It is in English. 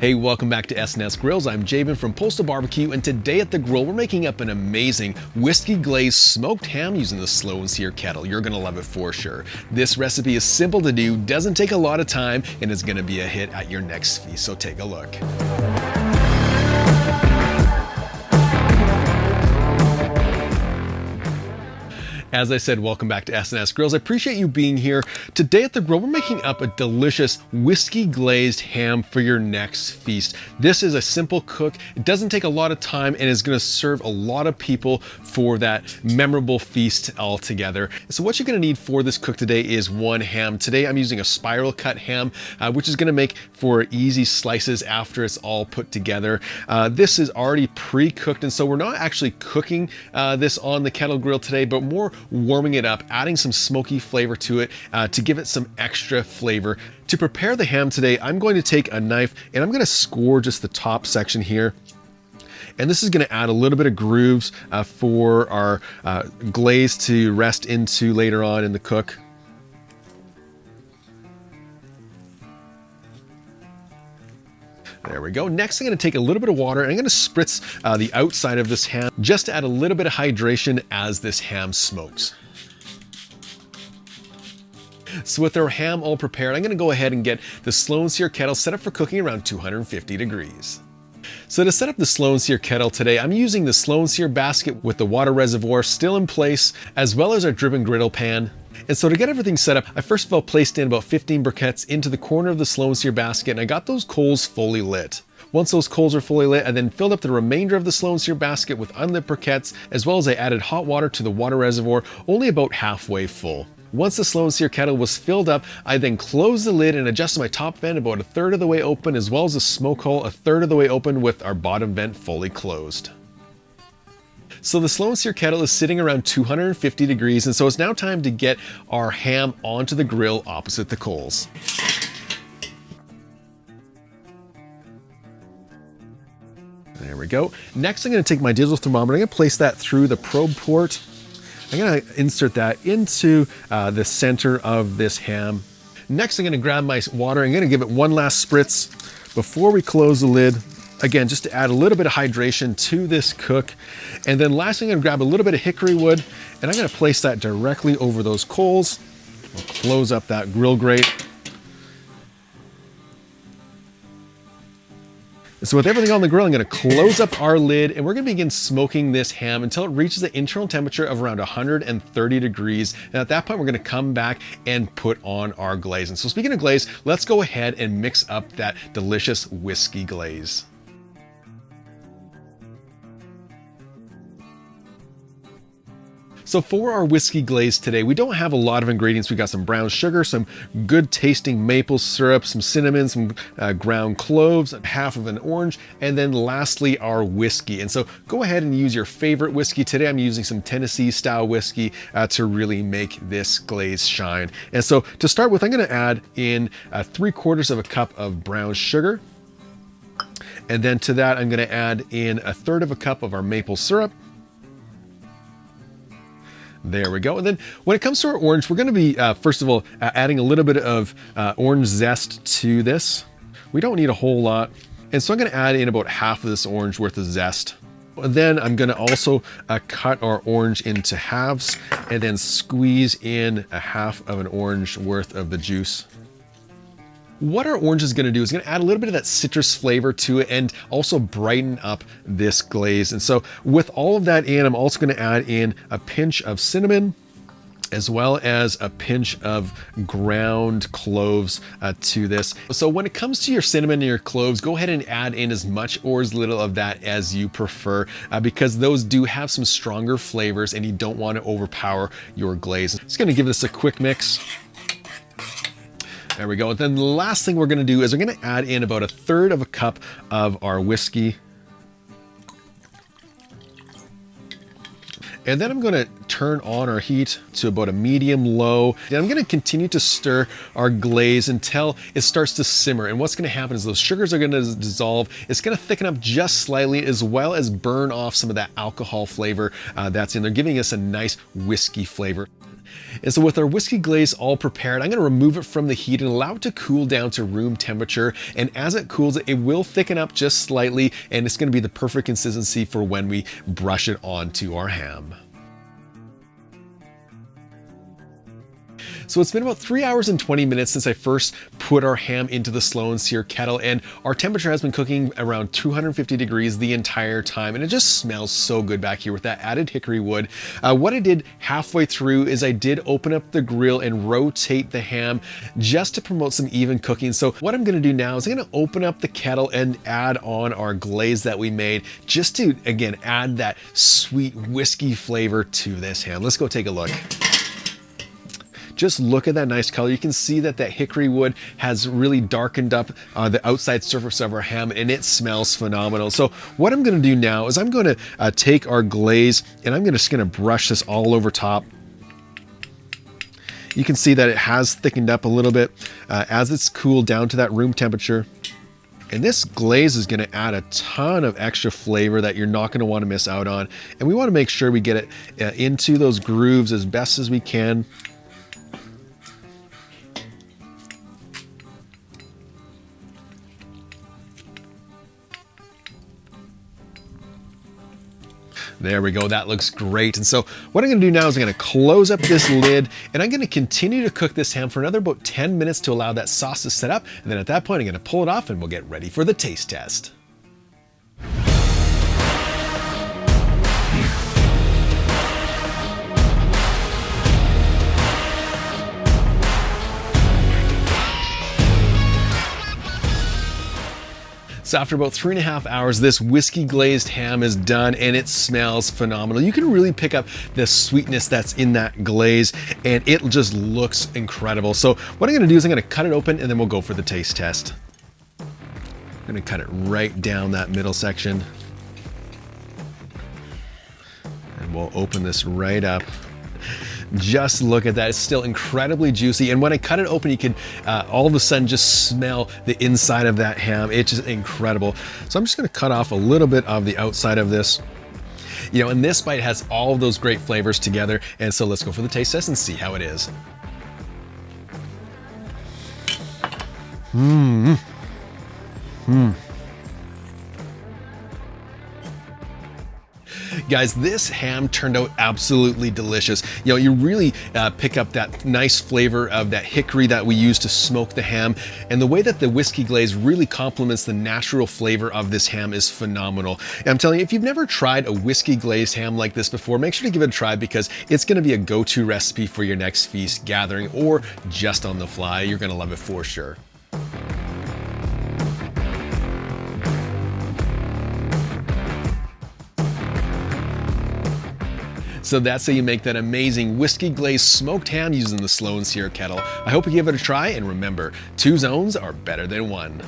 Hey, welcome back to S&S Grills. I'm Jabin from Postal Barbecue, and today at the grill, we're making up an amazing whiskey glazed smoked ham using the slow and sear kettle. You're gonna love it for sure. This recipe is simple to do, doesn't take a lot of time, and is gonna be a hit at your next feast, so take a look. As I said, welcome back to S&S Grills. I appreciate you being here. Today at the grill, we're making up a delicious whiskey glazed ham for your next feast. This is a simple cook. It doesn't take a lot of time and is gonna serve a lot of people for that memorable feast all together. So what you're gonna need for this cook today is one ham. Today I'm using a spiral cut ham, which is gonna make for easy slices after it's all put together. This is already pre-cooked, and so we're not actually cooking this on the kettle grill today, but more warming it up, adding some smoky flavor to it to give it some extra flavor. To prepare the ham today, I'm going to take a knife and I'm going to score just the top section here. And this is going to add a little bit of grooves for our glaze to rest into later on in the cook. There we go. Next, I'm going to take a little bit of water and I'm going to spritz the outside of this ham just to add a little bit of hydration as this ham smokes. So with our ham all prepared, I'm going to go ahead and get the slow and sear kettle set up for cooking around 250 degrees. So to set up the slow and sear kettle today, I'm using the slow and sear basket with the water reservoir still in place, as well as our driven griddle pan. And so to get everything set up, I first of all placed in about 15 briquettes into the corner of the slow and sear basket, and I got those coals fully lit. Once those coals are fully lit, I then filled up the remainder of the slow and sear basket with unlit briquettes, as well as I added hot water to the water reservoir, only about halfway full. Once the slow and sear kettle was filled up, I then closed the lid and adjusted my top vent about 1/3 of the way open, as well as the smoke hole 1/3 of the way open with our bottom vent fully closed. So the slow and sear kettle is sitting around 250 degrees, and so it's now time to get our ham onto the grill opposite the coals. There we go. Next, I'm going to take my digital thermometer. I'm going to place that through the probe port. I'm going to insert that into the center of this ham. Next, I'm going to grab my water. I'm going to give it one last spritz before we close the lid. Again, just to add a little bit of hydration to this cook. And then lastly, I'm going to grab a little bit of hickory wood and I'm going to place that directly over those coals. I'll close up that grill grate. So with everything on the grill, I'm going to close up our lid and we're going to begin smoking this ham until it reaches the internal temperature of around 130 degrees. And at that point, we're going to come back and put on our glaze. And so speaking of glaze, let's go ahead and mix up that delicious whiskey glaze. So for our whiskey glaze today, we don't have a lot of ingredients. We got some brown sugar, some good tasting maple syrup, some cinnamon, some ground cloves, half of an orange, and then lastly our whiskey. And so go ahead and use your favorite whiskey. Today I'm using some Tennessee style whiskey to really make this glaze shine. And so to start with, I'm going to add in 3/4 of a cup of brown sugar. And then to that, I'm going to add in 1/3 of a cup of our maple syrup. There we go. And then when it comes to our orange, we're going to be, first of all, adding a little bit of orange zest to this. We don't need a whole lot. And so I'm going to add in about half of this orange worth of zest. And then I'm going to also cut our orange into halves and then squeeze in 1/2 of an orange worth of the juice. What our orange is going to do is going to add a little bit of that citrus flavor to it and also brighten up this glaze. And so with all of that in, I'm also going to add in a pinch of cinnamon as well as a pinch of ground cloves to this. So when it comes to your cinnamon and your cloves, go ahead and add in as much or as little of that as you prefer because those do have some stronger flavors and you don't want to overpower your glaze. Just going to give this a quick mix. There we go. And then the last thing we're going to do is we're going to add in about 1/3 of a cup of our whiskey. And then I'm going to turn on our heat to about a medium low. And I'm going to continue to stir our glaze until it starts to simmer. And what's going to happen is those sugars are going to dissolve. It's going to thicken up just slightly as well as burn off some of that alcohol flavor that's in there, giving us a nice whiskey flavor. And so with our whiskey glaze all prepared, I'm going to remove it from the heat and allow it to cool down to room temperature. And as it cools, it will thicken up just slightly, and it's going to be the perfect consistency for when we brush it onto our ham. So it's been about 3 hours and 20 minutes since I first put our ham into the slow and sear kettle, and our temperature has been cooking around 250 degrees the entire time, and it just smells so good back here with that added hickory wood. What I did halfway through is I did open up the grill and rotate the ham just to promote some even cooking. So what I'm gonna do now is I'm gonna open up the kettle and add on our glaze that we made, just to, again, add that sweet whiskey flavor to this ham. Let's go take a look. Just look at that nice color. You can see that that hickory wood has really darkened up the outside surface of our ham, and it smells phenomenal. So what I'm gonna do now is I'm gonna take our glaze and I'm just gonna brush this all over top. You can see that it has thickened up a little bit as it's cooled down to that room temperature. And this glaze is gonna add a ton of extra flavor that you're not gonna wanna miss out on. And we wanna make sure we get it into those grooves as best as we can. There we go, that looks great. And so what I'm gonna do now is I'm gonna close up this lid, and I'm gonna continue to cook this ham for another about 10 minutes to allow that sauce to set up. And then at that point, I'm gonna pull it off and we'll get ready for the taste test. So after about 3.5 hours, this whiskey glazed ham is done, and it smells phenomenal. You can really pick up the sweetness that's in that glaze, and it just looks incredible. So what I'm gonna do is I'm gonna cut it open, and then we'll go for the taste test. I'm gonna cut it right down that middle section. And we'll open this right up. Just look at that, it's still incredibly juicy. And when I cut it open, you can all of a sudden just smell the inside of that ham. It's just incredible. So I'm just gonna cut off a little bit of the outside of this. You know, and this bite has all of those great flavors together. And so let's go for the taste test and see how it is. Guys, this ham turned out absolutely delicious. You know, you really pick up that nice flavor of that hickory that we use to smoke the ham, and the way that the whiskey glaze really complements the natural flavor of this ham is phenomenal. And I'm telling you, if you've never tried a whiskey glazed ham like this before, make sure to give it a try, because it's gonna be a go-to recipe for your next feast gathering or just on the fly. You're gonna love it for sure. So that's how you make that amazing whiskey glazed smoked ham using the slow and sear kettle. I hope you give it a try, and remember, 2 zones are better than 1.